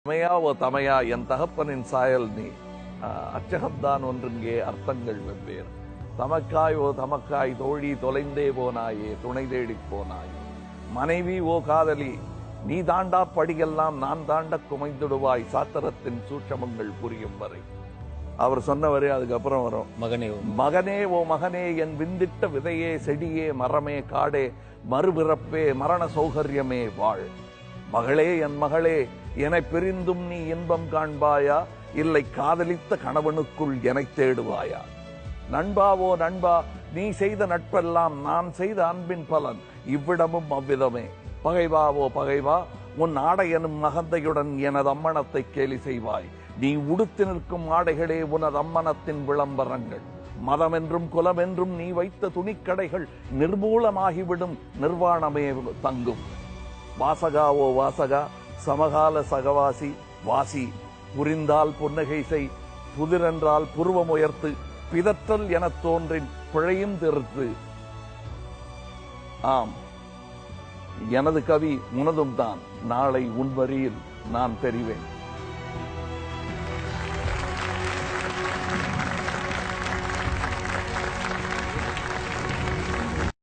தமையா ஓ தமையா, என் தகப்பனின் சாயல் நீ. அச்சகம்தான் ஒன்றுங்கே, அர்த்தங்கள் வெவ்வேறு. தமக்காய் ஓ தமக்காய், தோழி தொலைந்தே போனாயே, துணை தேடிப் போனாயே. மனைவி ஓ காதலி, நீ தாண்டா படியெல்லாம் நான் தாண்ட குமைந்துடுவாய், சாத்திரத்தின் சூட்சமங்கள் புரியும் வரை. அவர் சொன்னவரே அதுக்கப்புறம் வரும். மகனே ஓ மகனே, என் விந்திட்ட விதையே, செடியே, மரமே, காடே, மறுபிறப்பே, மரண சௌகரியமே வாழ். மகளே என் மகளே, என்னை பிரிந்தும் நீ இன்பம் காண்பாயா, இல்லை காதலித்த கணவனுக்குள் என்னை தேடுவாயா. நண்பாவோ நண்பா, நீ செய்த நட்பெல்லாம் நான் செய்த அன்பின் பலன், இவ்விடமும் அவ்விதமே. பகைவாவோ பகைவா, உன் ஆடை எனும் மகந்தையுடன் எனது அம்மனத்தை கேலி செய்வாய். நீ உடுத்து நிற்கும் ஆடைகளே உனது அம்மனத்தின் விளம்பரங்கள். மதம் என்றும் குலம் என்றும் நீ வைத்த துணிக்கடைகள் நிர்மூலமாகிவிடும், நிர்வாணமே தங்கும். வாசகாவோ வாசகா, சமகால சகவாசி வாசி, புரிந்தால் புன்னகை செய், புதிரென்றால் புருவம் உயர்த்து, பிதற்றல் எனத் தோன்றின் பிழையும் திருத்து. ஆம், எனது கவி உனதும் தான், நாளை உன் வரியில் நான் தெரிவேன்.